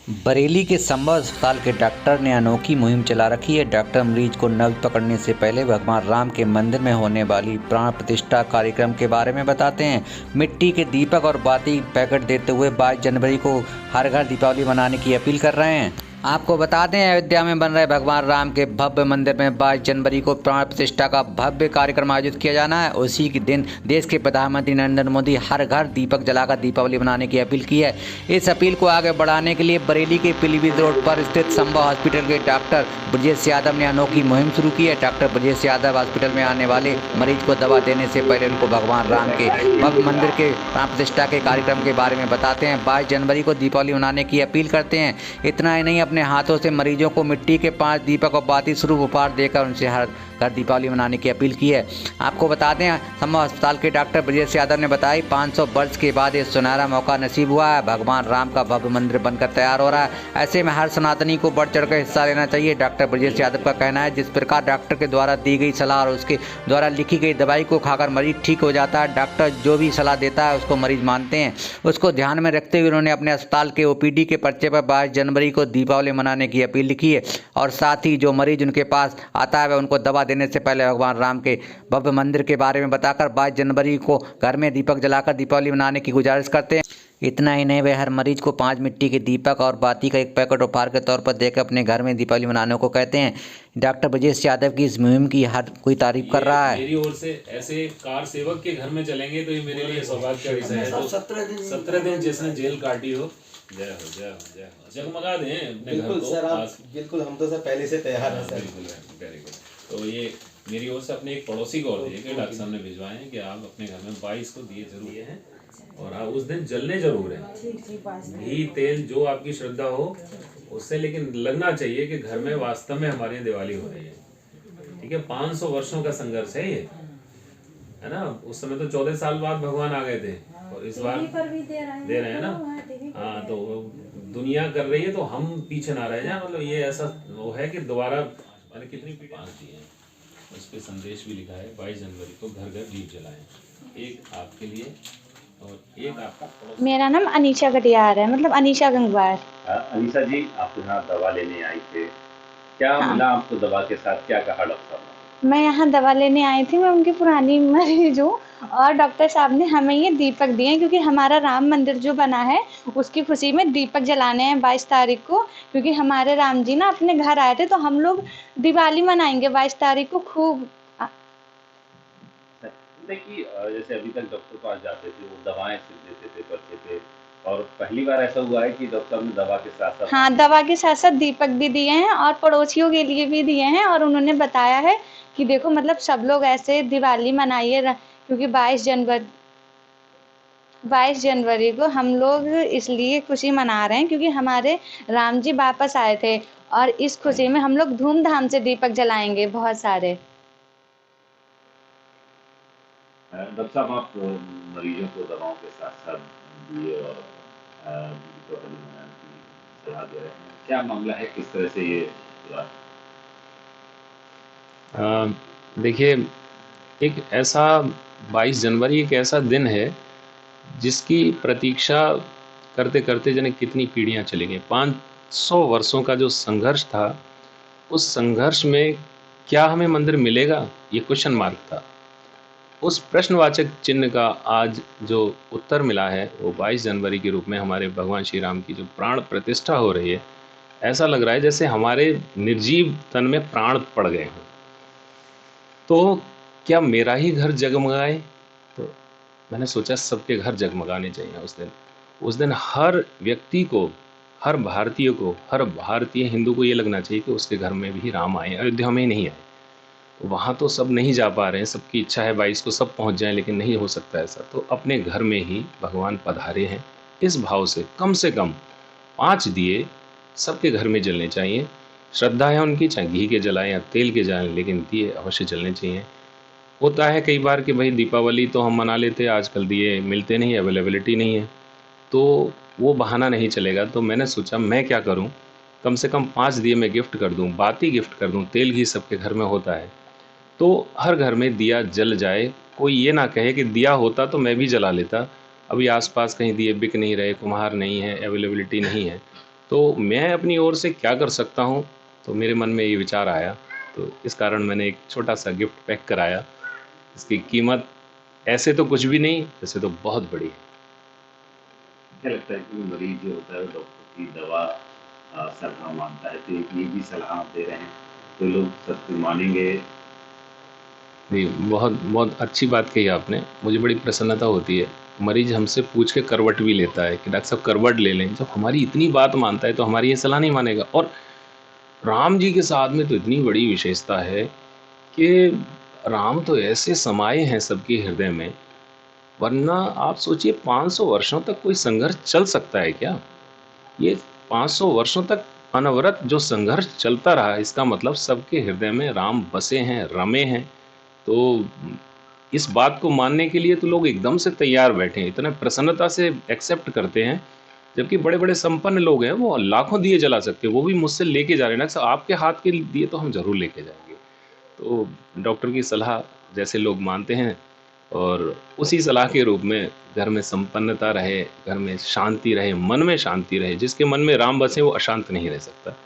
बरेली के संभव अस्पताल के डॉक्टर ने अनोखी मुहिम चला रखी है। डॉक्टर मरीज को नब्ज पकड़ने से पहले भगवान राम के मंदिर में होने वाली प्राण प्रतिष्ठा कार्यक्रम के बारे में बताते हैं। मिट्टी के दीपक और बाती पैकेट देते हुए 22 जनवरी को हर घर दीपावली मनाने की अपील कर रहे हैं। आपको बता दें, अयोध्या में बन रहे भगवान राम के भव्य मंदिर में 22 जनवरी को प्राण प्रतिष्ठा का भव्य कार्यक्रम आयोजित किया जाना है। उसी के दिन देश के प्रधानमंत्री नरेंद्र मोदी हर घर दीपक जलाकर दीपावली मनाने की अपील की है। इस अपील को आगे बढ़ाने के लिए बरेली के पीलीभीत रोड पर स्थित संभव हॉस्पिटल के डॉक्टर ब्रजेश यादव ने अनोखी मुहिम शुरू की है। डॉक्टर ब्रजेश यादव हॉस्पिटल में आने वाले मरीज को दवा देने से पहले उनको भगवान राम के भव्य मंदिर के प्राण प्रतिष्ठा के कार्यक्रम के बारे में बताते हैं। 22 जनवरी को दीपावली मनाने की अपील करते हैं। इतना ही नहीं, अपने हाथों से मरीजों को मिट्टी के 5 दीपक और बाती स्वरूप उपहार देकर उनसे हर घर दीपावली मनाने की अपील की है। आपको बता दें, संभव अस्पताल के डॉक्टर ब्रजेश यादव ने बताया, 500 वर्ष के बाद ये सुनहरा मौका नसीब हुआ है। भगवान राम का भव्य मंदिर बनकर तैयार हो रहा है। ऐसे में हर सनातनी को बढ़ चढ़कर हिस्सा लेना चाहिए। डॉक्टर ब्रजेश यादव का कहना है, जिस प्रकार डॉक्टर के द्वारा दी गई सलाह और उसके द्वारा लिखी गई दवाई को खाकर मरीज ठीक हो जाता है। डॉक्टर जो भी सलाह देता है उसको मरीज मानते हैं। उसको ध्यान में रखते हुए उन्होंने अपने अस्पताल के ओपीडी के पर्चे पर 22 जनवरी को दीपावली मनाने की अपील लिखी है। और साथ ही जो मरीज उनके पास आता है वह उनको दवा देने से पहले भगवान राम के भव्य मंदिर के बारे में बताकर 22 जनवरी को घर में दीपक जलाकर दीपावली मनाने की गुजारिश करते हैं। इतना ही नहीं, वे हर मरीज को 5 मिट्टी के दीपक और बाती का एक पैकेट उपहार के तौर पर देकर अपने घर में दीपावली मनाने को कहते हैं। डॉक्टर ब्रजेश यादव की इस मुहिम की हर कोई तारीफ कर रहा है। मेरी ओर से ऐसे कार सेवक के घर में चलेंगे तो ये मेरे लिए सौभाग्य का विषय है। तो 17 दिन जिसने जेल काटी हो, जय हो जय हो जय हो, जगमगा दें अपने घर को। सर आप बिल्कुल, हम तो सर पहले से तैयार हैं सर। बिल्कुल, वेरी गुड। तो ये मेरी ओर से अपने एक पड़ोसी को और दिए कि डॉक्टर साहब ने भिजवाए हैं कि आप अपने घर में 22 को दिए जरूर हैं और आप उस दिन जलने जरूर हैं। घी तेल जो आपकी श्रद्धा हो उससे, लेकिन लगना चाहिए कि घर में वास्तव में हमारे यहाँ दिवाली हो रही है। ठीक है, 500 वर्षों का संघर्ष है ये, है ना। उस समय तो 14 साल बाद भगवान आ गए थे और इस बार दे रहे हैं ना। हाँ, तो दुनिया कर रही है तो हम पीछे ना रह जाए। मतलब ये ऐसा वो है कि दोबारा मैंने कितनी पीढ़ी दिए हैं, उस पर संदेश भी लिखा है, 22 जनवरी को घर घर दीप जलाएं। एक आपके लिए और एक आपका। मेरा नाम अनीशा कटियार है, मतलब अनीशा गंगवार। अनीशा जी, आप यहाँ दवा लेने आई थे, क्या मिला आपको दवा के साथ, क्या कहा डॉक्टर ने? मैं यहाँ दवा लेने आई थी, मैं उनकी पुरानी मरीज हूँ और डॉक्टर साहब ने हमें ये दीपक दिए हैं क्योंकि हमारा राम मंदिर जो बना है उसकी खुशी में दीपक जलाने हैं 22 तारीख को। क्योंकि हमारे राम जी ना अपने घर आए थे तो हम लोग दिवाली मनाएंगे 22 तारीख को खूब। देखिए, जैसे अभी तक डॉक्टर के पास जाते थे, वो दवाएं सिर्फ देते थे पर्चे पे, और पहली बार ऐसा हुआ है कि डॉक्टर ने दवा के साथ साथ, हाँ, दवा के साथ साथ दीपक भी दिए हैं और पड़ोसियों के लिए भी दिए हैं। और उन्होंने बताया है कि देखो, मतलब सब लोग ऐसे दिवाली मनाइए क्योंकि 22 जनवरी को हम लोग इसलिए खुशी मना रहे हैं क्योंकि हमारे राम जी वापस आए थे और इस खुशी में हम लोग धूमधाम से दीपक जलाएंगे बहुत सारे। डॉक्टर साहब, आप मरीजों को दवाओं के साथ साथ दिए और दीपावली मनाने की सलाह दे रहे हैं, क्या मामला है, किस तरह से ये पूरा? देखिए, एक ऐसा 22 जनवरी एक ऐसा दिन है जिसकी प्रतीक्षा करते करते जाने कितनी पीढ़ियां चली गई। 500 वर्षों का जो संघर्ष था, उस संघर्ष में क्या हमें मंदिर मिलेगा, ये क्वेश्चन मार्क था। उस प्रश्नवाचक चिन्ह का आज जो उत्तर मिला है वो 22 जनवरी के रूप में हमारे भगवान श्री राम की जो प्राण प्रतिष्ठा हो रही है, ऐसा लग रहा है जैसे हमारे निर्जीव तन में प्राण पड़ गए हों। तो क्या मेरा ही घर जगमगाए? तो मैंने सोचा सबके घर जगमगाने चाहिए उस दिन हर व्यक्ति को, हर भारतीय को, हर भारतीय हिंदू को ये लगना चाहिए कि उसके घर में भी राम आए, अयोध्या में नहीं आए। वहाँ तो सब नहीं जा पा रहे हैं, सबकी इच्छा है 22 को सब पहुँच जाएं, लेकिन नहीं हो सकता ऐसा। तो अपने घर में ही भगवान पधारे हैं, इस भाव से कम 5 दिए सबके घर में जलने चाहिए। श्रद्धा है उनकी, चाहे घी के जलाएं या तेल के जलाएं, लेकिन दिए अवश्य जलने चाहिए। होता है कई बार कि भाई दीपावली तो हम मना लेते हैं, आजकल दिए मिलते नहीं, अवेलेबिलिटी नहीं है, तो वो बहाना नहीं चलेगा। तो मैंने सोचा मैं क्या करूं, कम से कम 5 दिए मैं गिफ्ट कर दूं, बाती गिफ्ट कर दूं। तेल घी सबके घर में होता है तो हर घर में दिया जल जाए। कोई ये ना कहे कि दिया होता तो मैं भी जला लेता, अभी आसपास कहीं दिए बिक नहीं रहे, कुम्हार नहीं है, अवेलेबिलिटी नहीं है, तो मैं अपनी ओर से क्या कर सकता हूँ, तो मेरे मन में ये विचार आया, तो इस कारण मैंने एक छोटा सा गिफ्ट पैक कराया। इसकी कीमत ऐसे तो कुछ भी नहीं, वैसे तो बहुत बड़ी है। क्या लगता है कि मरीज जो होता है डॉक्टर की दवा सलाह मानता है, तो ये भी सलाह आप दे रहे हैं, तो लोग सत्य मानेंगे? जी, बहुत बहुत अच्छी बात कही आपने। मुझे बड़ी प्रसन्नता होती है, मरीज हमसे पूछ के करवट भी लेता है कि डॉक्टर साहब करवट ले लें। जब हमारी इतनी बात मानता है तो हमारी ये सलाह नहीं मानेगा। और राम जी के साथ में तो इतनी बड़ी विशेषता है कि राम तो ऐसे समाये हैं सबके हृदय में, वरना आप सोचिए 500 वर्षों तक कोई संघर्ष चल सकता है क्या? ये 500 वर्षों तक अनवरत जो संघर्ष चलता रहा, इसका मतलब सबके हृदय में राम बसे हैं, रमे हैं। तो इस बात को मानने के लिए तो लोग एकदम से तैयार बैठे हैं, इतने प्रसन्नता से एक्सेप्ट करते हैं। जबकि बड़े बड़े संपन्न लोग हैं, वो लाखों दिए जला सकते हैं, वो भी मुझसे लेके जा रहे हैं। डॉक्टर साहब आपके हाथ के दिए तो हम ज़रूर लेके जाएंगे। तो डॉक्टर की सलाह जैसे लोग मानते हैं, और उसी सलाह के रूप में घर में संपन्नता रहे, घर में शांति रहे, मन में शांति रहे। जिसके मन में राम बसे वो अशांत नहीं रह सकता।